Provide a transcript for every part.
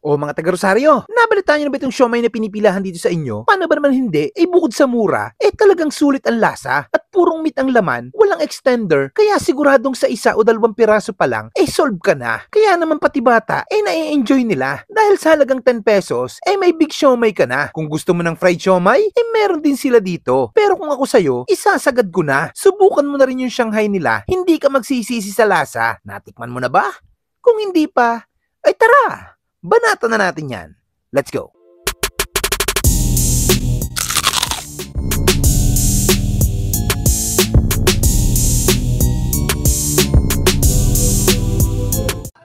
O mga taga-Rosario, nabalitaan niyo na ba itong siomay na pinipilahan dito sa inyo? Paano ba naman hindi? Bukod sa mura, talagang sulit ang lasa at purong meat ang laman, walang extender, kaya siguradong sa 1 o 2 piraso pa lang, solve ka na. Kaya naman pati bata, na-enjoy nila. Dahil sa halagang 10 pesos, may big siomay ka na. Kung gusto mo ng fried siomay, meron din sila dito. Pero kung ako sa'yo, isasagad ko na. Subukan mo na rin yung Shanghai nila, hindi ka magsisisi sa lasa. Natikman mo na ba? Kung hindi pa, tara! Banatan na natin yan. Let's go!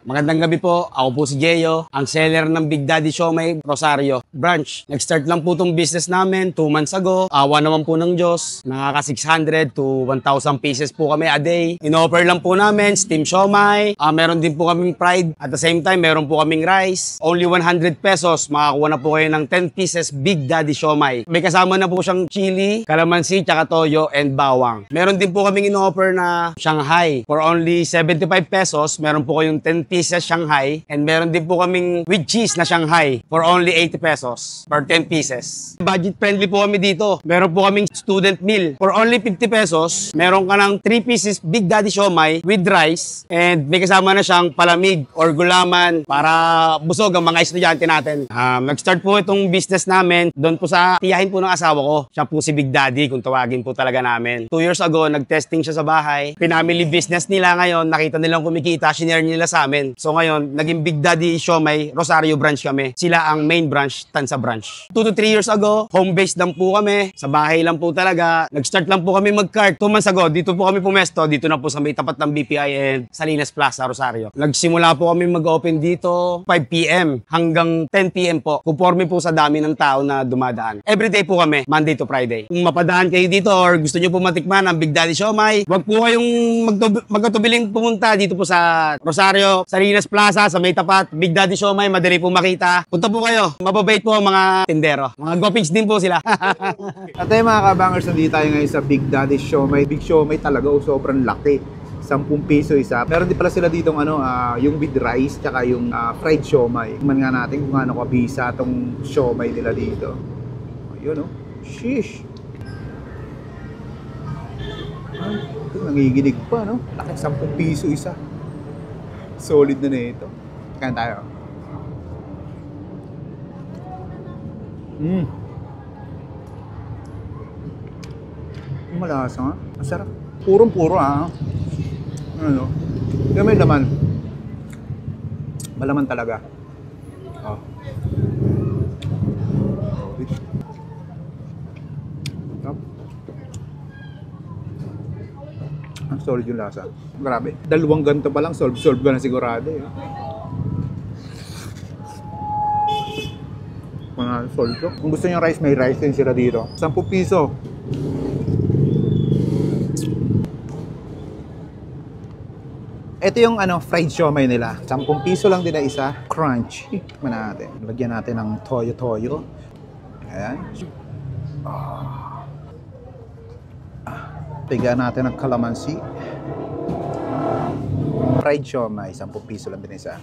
Magandang gabi po, ako po si Jeyo, ang seller ng Big Daddy Siomay Rosario branch. Nag-start lang po itong business namin 2 months ago. Awa naman po ng Diyos, nakaka 600 to 1,000 pieces po kami a day. In-offer lang po namin steam siomay, meron din po kaming fried. At the same time, meron po kaming rice. Only 100 pesos, makakuha na po kayo ng 10 pieces Big Daddy Siomay. May kasama na po siyang chili, calamansi, tsaka toyo, and bawang. Meron din po kaming in-offer na Shanghai. For only 75 pesos, meron po kayong 10 pieces Shanghai, and meron din po kaming with cheese na Shanghai for only 80 pesos per 10 pieces. Budget friendly po kami dito. Meron po kaming student meal for only 50 pesos. Meron ka ng 3 pieces Big Daddy Siomay with rice, and may kasama na siyang palamig or gulaman para busog ang mga estudyante natin. Nag-start po itong business namin doon po sa tiyahin po ng asawa ko. Siya po si Big Daddy kung tawagin po talaga namin. 2 years ago, nag-testing siya sa bahay. Pinamily business nila ngayon, nakita nilang kumikita, shinare nila sa amin. So ngayon, naging Big Daddy Siomay Rosario branch kami. Sila ang main branch, Tansa branch. 2 to 3 years ago, home-based lang po kami. Sa bahay lang po talaga. Nag-start lang po kami mag-cart. 2 months ago, dito po kami pumesto. Dito na po sa may tapat ng BPI and Salinas Plaza, Rosario. Nagsimula po kami mag-open dito 5 PM hanggang 10 PM po. Conforme po sa dami ng tao na dumadaan. Everyday po kami, Monday to Friday. Kung mapadaan kayo dito or gusto nyo po matikman ang Big Daddy Siomay, wag po kayong magkatubiling pumunta dito po sa Rosario, Salinas Plaza, sa may tapat, Big Daddy Siomay, madali po makita. Punta po kayo. Mababait po ang mga tindero. Mga gopigs din po sila. At mga kabangers, nandito tayo ngayon sa Big Daddy Siomay. Big Siomay talaga, sobrang laki. 10 piso isa. Meron din pala sila ditong yung with rice, tsaka yung fried siomay. Tingnan nga natin kung ano kabisa itong siomay nila dito. Ayun, sheesh. Ito, nangiginig pa, no? Laki, 10 piso isa. Solid na ito. Kain tayo. Malasa nga. Ang sarap. Purong-puro ano? Yung may laman. Malaman talaga. Ang solid yung lasa. Grabe. 2 ganito pa lang, solve ka na sigurado. Mga solid ko. Kung gusto nyo rice, may rice din sila dito. 10 piso. Ito yung fried siomay nila. 10 piso lang din na isa. Crunchy. Tignan natin. Lagyan natin ng toyo-toyo. Ayan. Tiga natin ng calamansi. Fried siomay. 10 piso lang din isa.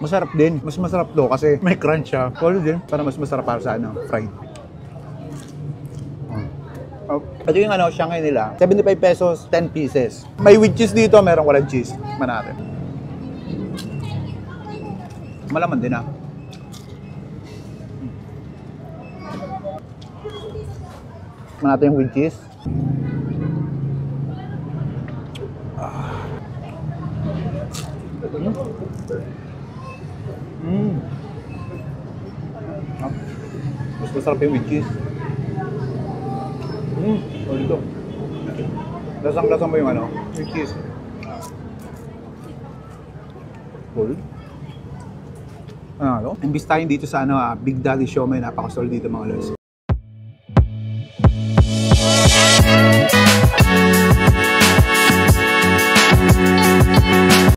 Masarap din. Mas masarap to kasi may crunch siya. Solid din. Para mas masarap para sa fried. Ito yung Shanghai nila. 75 pesos, 10 pieces. May with cheese dito, merong walang cheese. Tignan natin. Malaman din Tignan natin yung with cheese. Mas masarap yung with cheese. Ito. Lasang-lasang mo yung with cheese. Cool. Imbis tayo dito sa Big Daddy Siomay, napaka-solid dito mga lods.